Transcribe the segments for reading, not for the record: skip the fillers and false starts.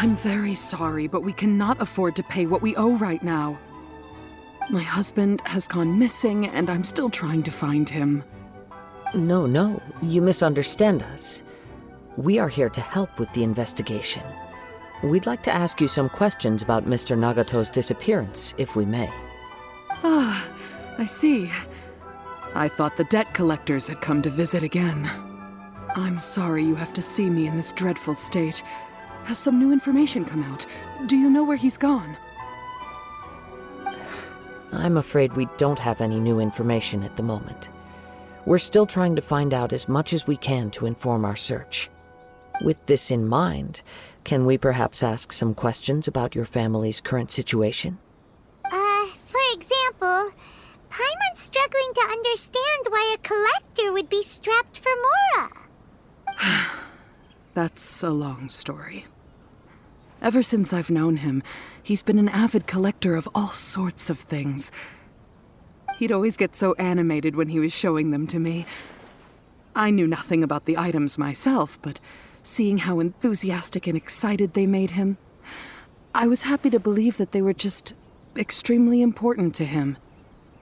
I'm very sorry, but we cannot afford to pay what we owe right now. My husband has gone missing, and I'm still trying to find him. No, you misunderstand us. We are here to help with the investigation. We'd like to ask you some questions about Mr. Nagato's disappearance, if we may. Ah, I see. I thought the debt collectors had come to visit again. I'm sorry you have to see me in this dreadful state. Has some new information come out? Do you know where he's gone? I'm afraid we don't have any new information at the moment. We're still trying to find out as much as we can to inform our search. With this in mind, can we perhaps ask some questions about your family's current situation? For example, Paimon's struggling to understand why a collector would be strapped for Mora. That's a long story. Ever since I've known him, he's been an avid collector of all sorts of things. He'd always get so animated when he was showing them to me. I knew nothing about the items myself, but seeing how enthusiastic and excited they made him, I was happy to believe that they were just extremely important to him.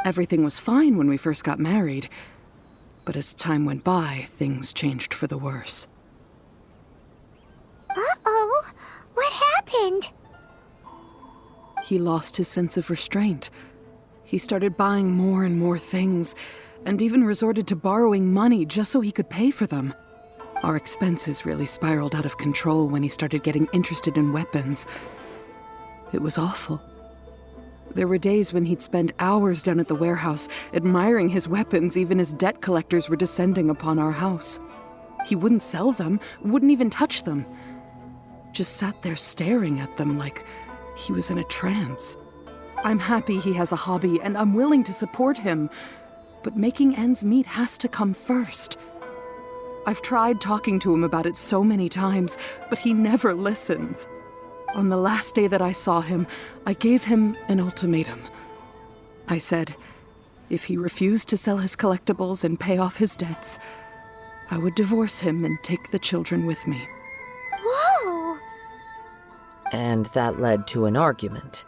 Everything was fine when we first got married, but as time went by, things changed for the worse. Uh-oh, what happened? He lost his sense of restraint. He started buying more and more things, and even resorted to borrowing money just so he could pay for them. Our expenses really spiraled out of control when he started getting interested in weapons. It was awful. There were days when he'd spend hours down at the warehouse, admiring his weapons even as debt collectors were descending upon our house. He wouldn't sell them, wouldn't even touch them. Just sat there staring at them like he was in a trance. I'm happy he has a hobby, and I'm willing to support him, but making ends meet has to come first. I've tried talking to him about it so many times, but he never listens. On the last day that I saw him, I gave him an ultimatum. I said, if he refused to sell his collectibles and pay off his debts, I would divorce him and take the children with me. Whoa! And that led to an argument.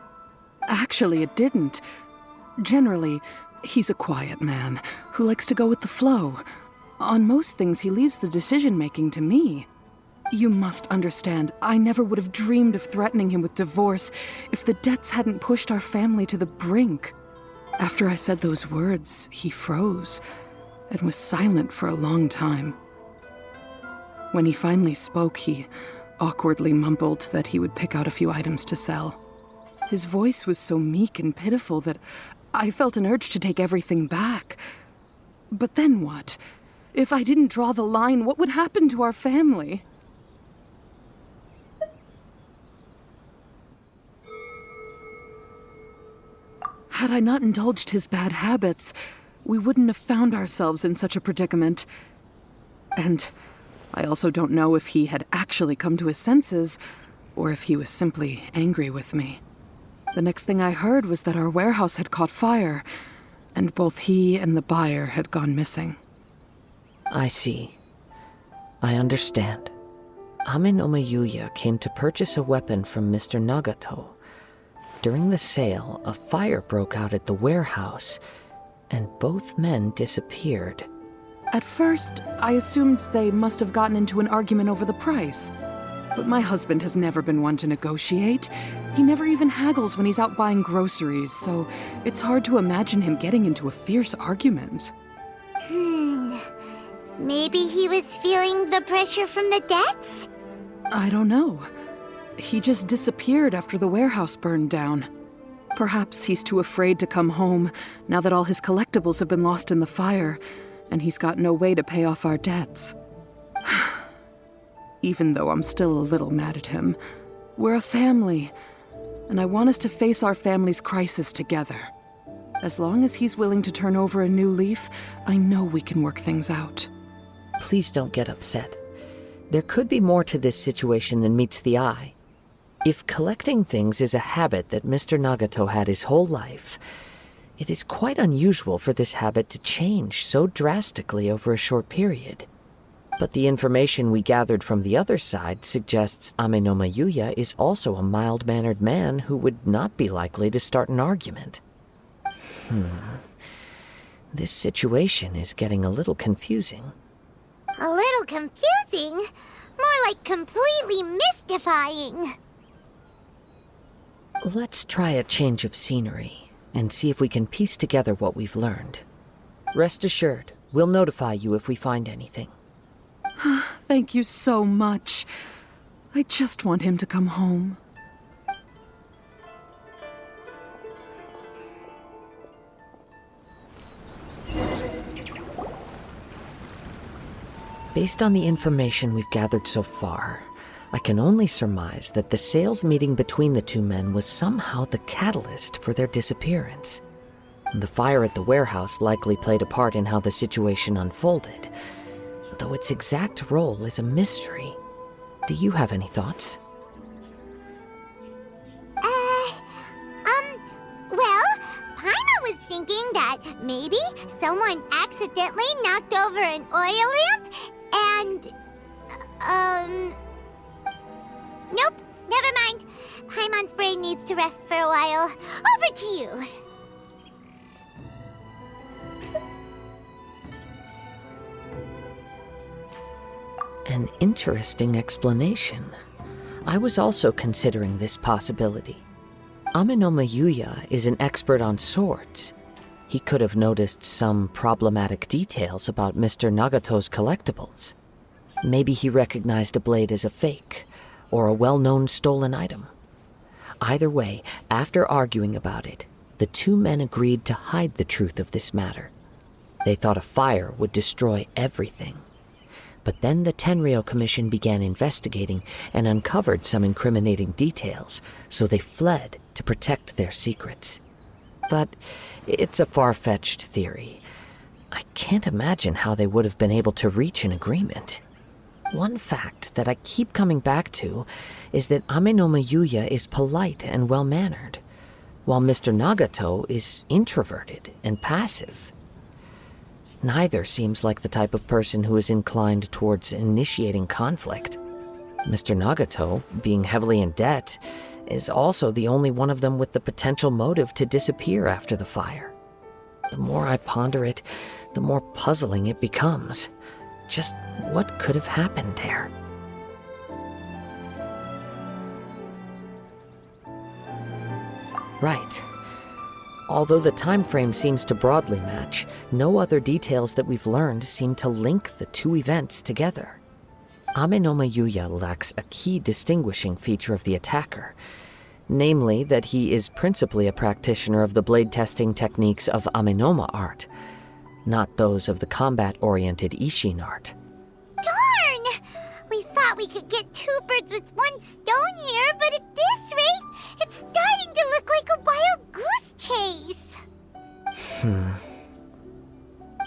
Actually, it didn't. Generally, he's a quiet man who likes to go with the flow. On most things, he leaves the decision-making to me. You must understand, I never would have dreamed of threatening him with divorce if the debts hadn't pushed our family to the brink. After I said those words, he froze and was silent for a long time. When he finally spoke, he awkwardly mumbled that he would pick out a few items to sell. His voice was so meek and pitiful that I felt an urge to take everything back. But then what? If I didn't draw the line, what would happen to our family? Had I not indulged his bad habits, we wouldn't have found ourselves in such a predicament. And I also don't know if he had actually come to his senses, or if he was simply angry with me. The next thing I heard was that our warehouse had caught fire, and both he and the buyer had gone missing. I see. I understand. Ame no Mayuya came to purchase a weapon from Mr. Nagato. During the sale, a fire broke out at the warehouse, and both men disappeared. At first, I assumed they must have gotten into an argument over the price. But my husband has never been one to negotiate. He never even haggles when he's out buying groceries, so it's hard to imagine him getting into a fierce argument. Maybe he was feeling the pressure from the debts? I don't know. He just disappeared after the warehouse burned down. Perhaps he's too afraid to come home now that all his collectibles have been lost in the fire, and he's got no way to pay off our debts. Even though I'm still a little mad at him, we're a family, and I want us to face our family's crisis together. As long as he's willing to turn over a new leaf, I know we can work things out. Please don't get upset. There could be more to this situation than meets the eye. If collecting things is a habit that Mr. Nagato had his whole life, it is quite unusual for this habit to change so drastically over a short period. But the information we gathered from the other side suggests Amenoma Yuya is also a mild-mannered man who would not be likely to start an argument. This situation is getting a little confusing. A little confusing? More like completely mystifying. Let's try a change of scenery and see if we can piece together what we've learned. Rest assured, we'll notify you if we find anything. Thank you so much. I just want him to come home. Based on the information we've gathered so far, I can only surmise that the sales meeting between the two men was somehow the catalyst for their disappearance. The fire at the warehouse likely played a part in how the situation unfolded, though its exact role is a mystery. Do you have any thoughts? Well, Paimon was thinking that maybe someone accidentally knocked over an oil lamp and, nope, never mind. Paimon's brain needs to rest for a while. Over to you. An interesting explanation. I was also considering this possibility. Amenoma Yuya is an expert on swords. He could have noticed some problematic details about Mr. Nagato's collectibles. Maybe he recognized a blade as a fake, or a well-known stolen item. Either way, after arguing about it, the two men agreed to hide the truth of this matter. They thought a fire would destroy everything. But then the Tenryou Commission began investigating and uncovered some incriminating details, so they fled to protect their secrets. But it's a far-fetched theory. I can't imagine how they would have been able to reach an agreement. One fact that I keep coming back to is that Amenoma Yuya is polite and well-mannered, while Mr. Nagato is introverted and passive. Neither seems like the type of person who is inclined towards initiating conflict. Mr. Nagato, being heavily in debt, is also the only one of them with the potential motive to disappear after the fire. The more I ponder it, the more puzzling it becomes. Just what could have happened there? Right. Although the time frame seems to broadly match, no other details that we've learned seem to link the two events together. Amenoma Yuya lacks a key distinguishing feature of the attacker, namely that he is principally a practitioner of the blade testing techniques of Amenoma art, not those of the combat-oriented Ishin art. Darn! We thought we could get two birds with one stone here, but at this rate, it's starting to look like a wild goose chase.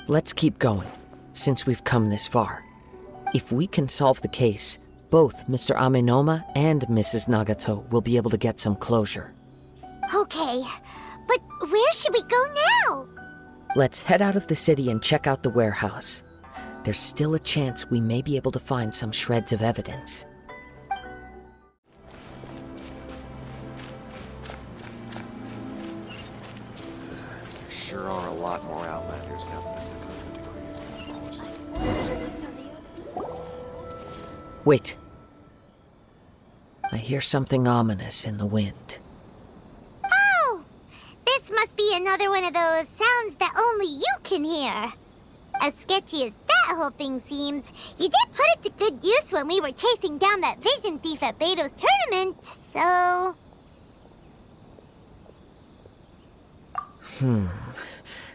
Let's keep going, since we've come this far. If we can solve the case, both Mr. Amenoma and Mrs. Nagato will be able to get some closure. Okay, but where should we go now? Let's head out of the city and check out the warehouse. There's still a chance we may be able to find some shreds of evidence. There sure are a lot more Outlanders now that this Sakoku decree has been abolished. Wait. I hear something ominous in the wind. Oh! This must be another one of those sounds that only you can hear. As sketchy as that whole thing seems, you did put it to good use when we were chasing down that vision thief at Beto's tournament, so...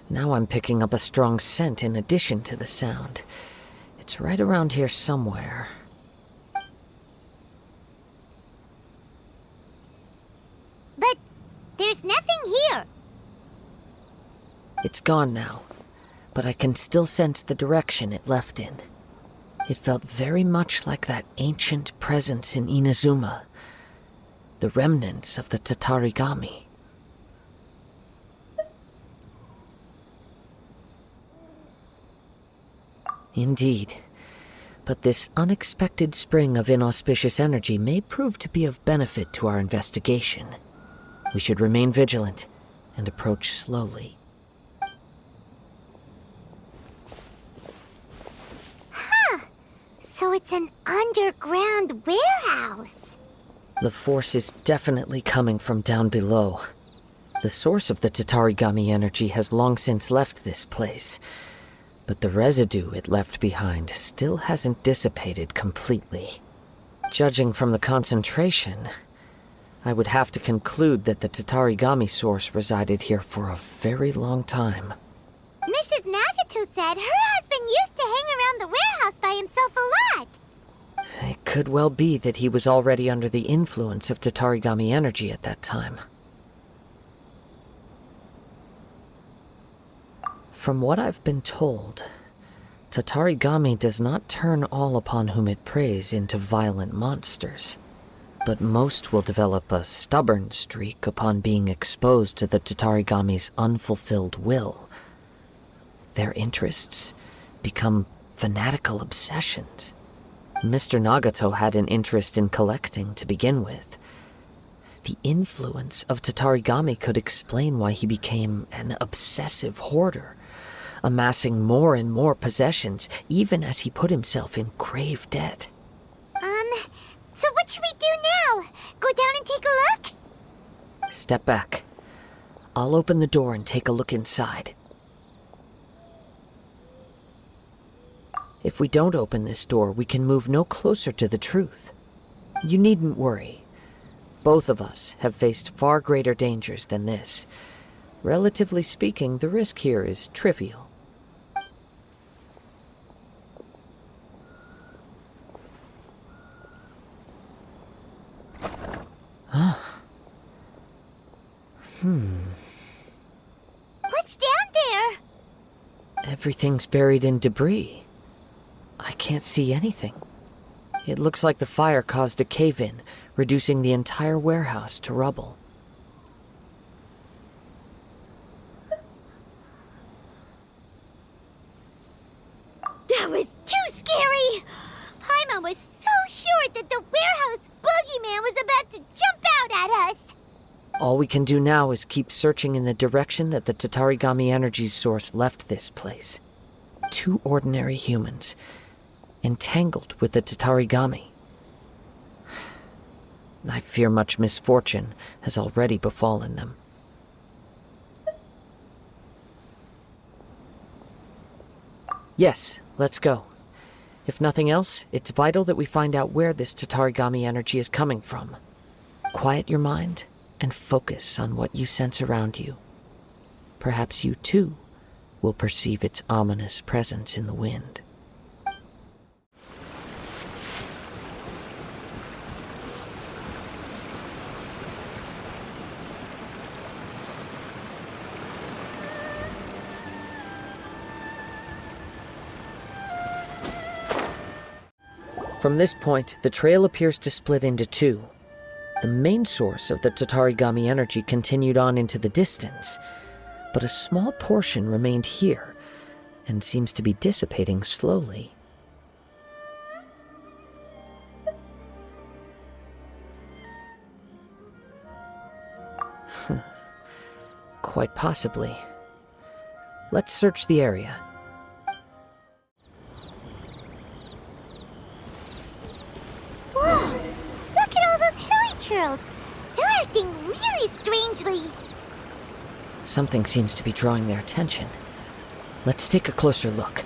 Now I'm picking up a strong scent in addition to the sound. It's right around here somewhere. But there's nothing here. It's gone now, but I can still sense the direction it left in. It felt very much like that ancient presence in Inazuma, the remnants of the Tatarigami. Indeed, But this unexpected spring of inauspicious energy may prove to be of benefit to our investigation. We should remain vigilant and approach slowly. So it's an underground warehouse. The force is definitely coming from down below. The source of the Tatarigami energy has long since left this place, but the residue it left behind still hasn't dissipated completely. Judging from the concentration, I would have to conclude that the Tatarigami source resided here for a very long time. Mrs. Nagato said her husband used to hang around the warehouse by himself a lot. It could well be that he was already under the influence of Tatarigami energy at that time. From what I've been told, Tatarigami does not turn all upon whom it preys into violent monsters, but most will develop a stubborn streak upon being exposed to the Tatarigami's unfulfilled will. Their interests become fanatical obsessions. Mr. Nagato had an interest in collecting to begin with. The influence of Tatarigami could explain why he became an obsessive hoarder, amassing more and more possessions, even as he put himself in grave debt. So what should we do now? Go down and take a look? Step back. I'll open the door and take a look inside. If we don't open this door, we can move no closer to the truth. You needn't worry. Both of us have faced far greater dangers than this. Relatively speaking, the risk here is trivial. What's down there? Everything's buried in debris. I can't see anything. It looks like the fire caused a cave-in, reducing the entire warehouse to rubble. That was too scary! Paimon was so sure that the warehouse boogeyman was about to jump out at us! All we can do now is keep searching in the direction that the Tatarigami energy source left this place. Two ordinary humans, entangled with the Tatarigami. I fear much misfortune has already befallen them. Yes, let's go. If nothing else, it's vital that we find out where this Tatarigami energy is coming from. Quiet your mind and focus on what you sense around you. Perhaps you, too, will perceive its ominous presence in the wind. From this point, the trail appears to split into two. The main source of the Tatarigami energy continued on into the distance, but a small portion remained here and seems to be dissipating slowly. Quite possibly. Let's search the area. Whoa! Look at all those hilly churls! They're acting really strangely! Something seems to be drawing their attention. Let's take a closer look.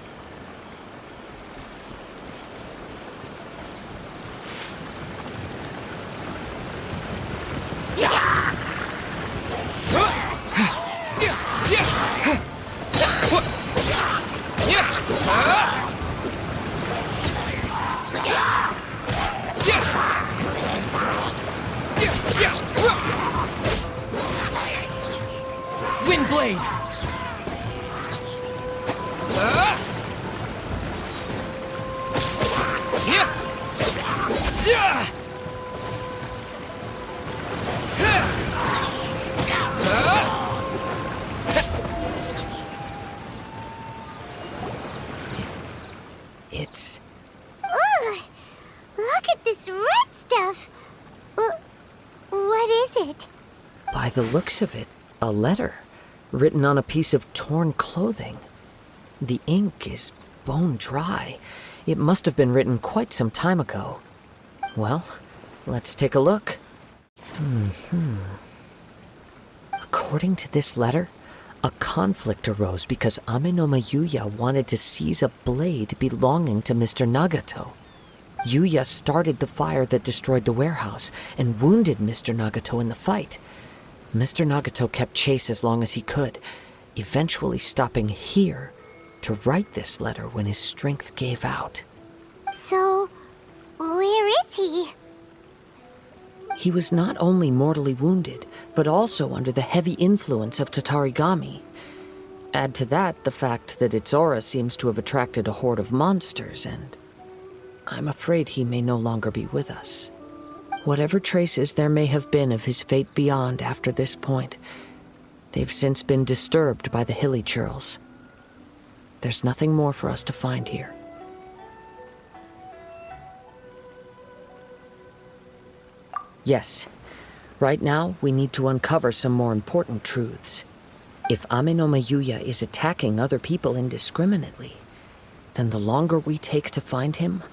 Windblade! It's... it? By the looks of it, a letter written on a piece of torn clothing. The ink is bone dry. It must have been written quite some time ago. Well, let's take a look. According to this letter, a conflict arose because Ame no Yuya wanted to seize a blade belonging to Mr. Nagato. Yuya started the fire that destroyed the warehouse and wounded Mr. Nagato in the fight. Mr. Nagato kept chase as long as he could, eventually stopping here to write this letter when his strength gave out. So, where is he? He was not only mortally wounded, but also under the heavy influence of Tatarigami. Add to that the fact that its aura seems to have attracted a horde of monsters, and I'm afraid he may no longer be with us. Whatever traces there may have been of his fate beyond after this point, they've since been disturbed by the hilly churls. There's nothing more for us to find here. Yes, right now we need to uncover some more important truths. If Ame no Yuya is attacking other people indiscriminately, then the longer we take to find him,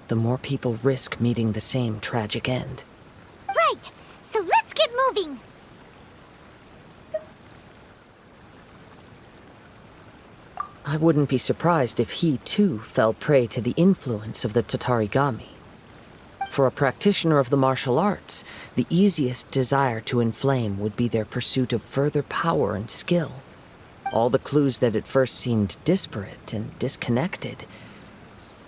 the more people risk meeting the same tragic end. Right, so let's get moving. I wouldn't be surprised if he, too, fell prey to the influence of the Tatarigami. For a practitioner of the martial arts, the easiest desire to inflame would be their pursuit of further power and skill. All the clues that at first seemed disparate and disconnected,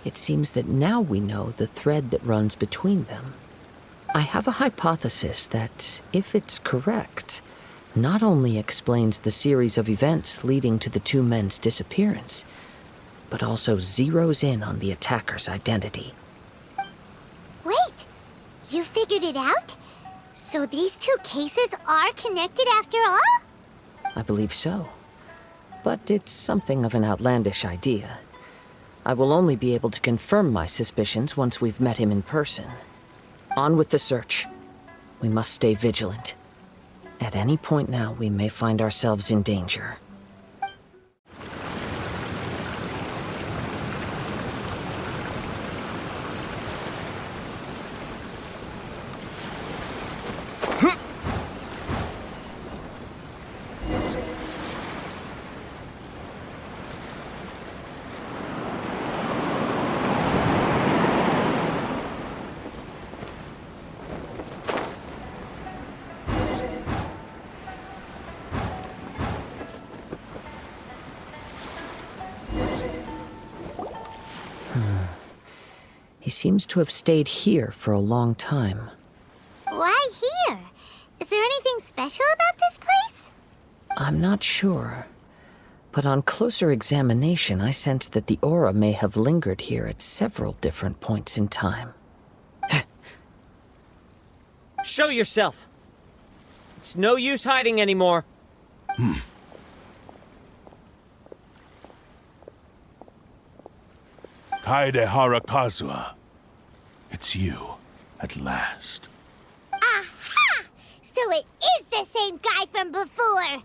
it seems that now we know the thread that runs between them. I have a hypothesis that, if it's correct, not only explains the series of events leading to the two men's disappearance, but also zeroes in on the attacker's identity. Wait, you figured it out? So these two cases are connected after all? I believe so. But it's something of an outlandish idea. I will only be able to confirm my suspicions once we've met him in person. On with the search. We must stay vigilant. At any point now, we may find ourselves in danger. He seems to have stayed here for a long time. Why here? Is there anything special about this place? I'm not sure. But on closer examination, I sense that the aura may have lingered here at several different points in time. Show yourself! It's no use hiding anymore. Kaedehara Kazuha. It's you, at last. Aha! So it is the same guy from before!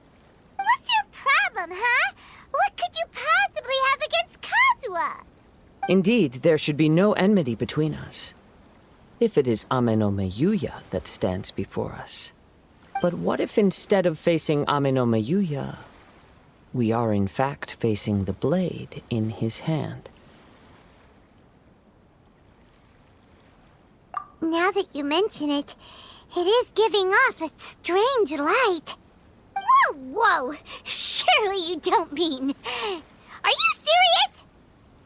What's your problem, huh? What could you possibly have against Kazuha? Indeed, there should be no enmity between us. If it is Ame no Yuya that stands before us. But what if instead of facing Ame no Yuya, we are in fact facing the blade in his hand? Now that you mention it, it is giving off a strange light. Whoa, whoa! Surely you don't mean... Are you serious?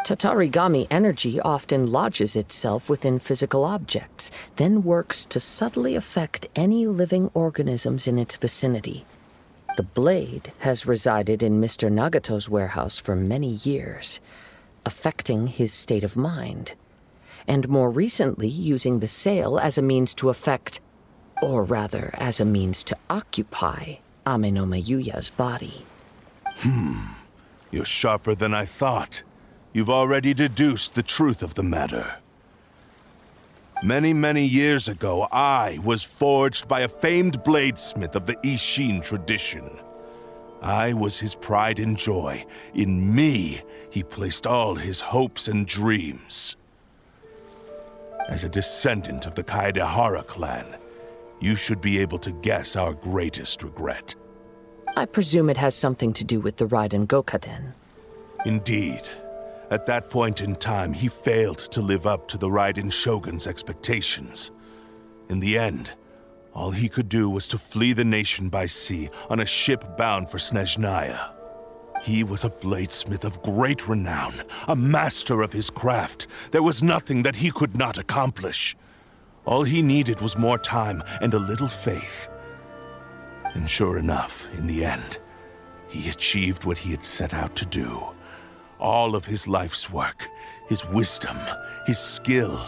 Tatarigami energy often lodges itself within physical objects, then works to subtly affect any living organisms in its vicinity. The blade has resided in Mr. Nagato's warehouse for many years, affecting his state of mind, and more recently using the sale as a means to affect, or rather as a means to occupy, Ame no Yuya's body. You're sharper than I thought. You've already deduced the truth of the matter. Many, many years ago, I was forged by a famed bladesmith of the Ishin tradition. I was his pride and joy. In me, he placed all his hopes and dreams. As a descendant of the Kaedehara clan, you should be able to guess our greatest regret. I presume it has something to do with the Raiden Gokaden. Indeed. At that point in time, he failed to live up to the Raiden Shogun's expectations. In the end, all he could do was to flee the nation by sea on a ship bound for Snezhnaya. He was a bladesmith of great renown, a master of his craft. There was nothing that he could not accomplish. All he needed was more time and a little faith. And sure enough, in the end, he achieved what he had set out to do. All of his life's work, his wisdom, his skill,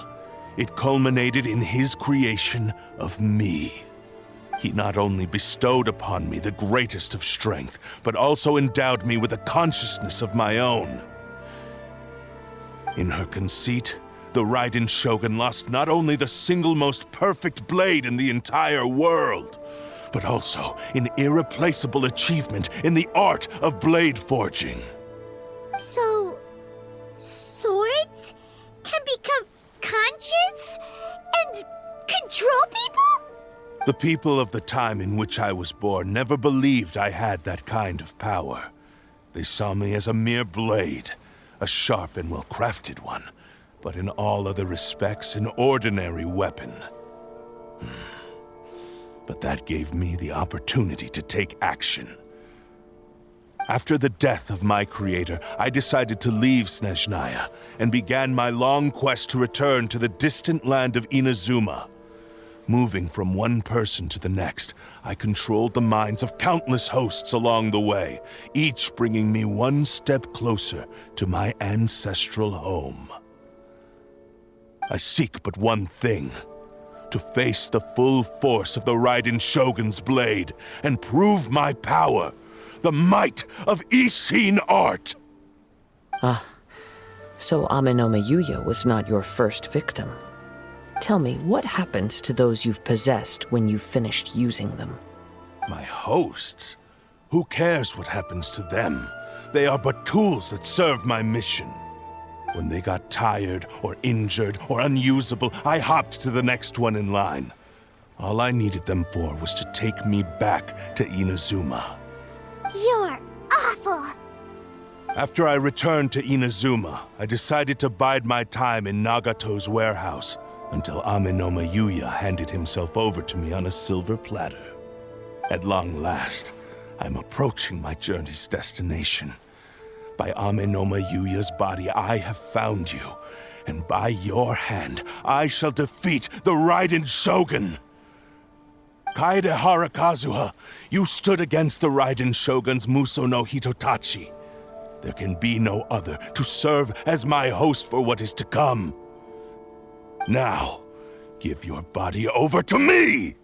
it culminated in his creation of me. He not only bestowed upon me the greatest of strength, but also endowed me with a consciousness of my own. In her conceit, the Raiden Shogun lost not only the single most perfect blade in the entire world, but also an irreplaceable achievement in the art of blade forging. So, swords can become conscious and control people? The people of the time in which I was born never believed I had that kind of power. They saw me as a mere blade, a sharp and well-crafted one, but in all other respects an ordinary weapon. But that gave me the opportunity to take action. After the death of my creator, I decided to leave Snezhnaya and began my long quest to return to the distant land of Inazuma. Moving from one person to the next, I controlled the minds of countless hosts along the way, each bringing me one step closer to my ancestral home. I seek but one thing: to face the full force of the Raiden Shogun's blade and prove my power. The might of Ishin art! So Amenoma Yuya was not your first victim. Tell me, what happens to those you've possessed when you've finished using them? My hosts? Who cares what happens to them? They are but tools that serve my mission. When they got tired, or injured, or unusable, I hopped to the next one in line. All I needed them for was to take me back to Inazuma. You're awful! After I returned to Inazuma, I decided to bide my time in Nagato's warehouse until Amenoma Yuya handed himself over to me on a silver platter. At long last, I'm approaching my journey's destination. By Amenoma Yuya's body, I have found you, and by your hand, I shall defeat the Raiden Shogun! Kaedehara Kazuha, you stood against the Raiden Shogun's Muso no Hitotachi. There can be no other to serve as my host for what is to come. Now, give your body over to me!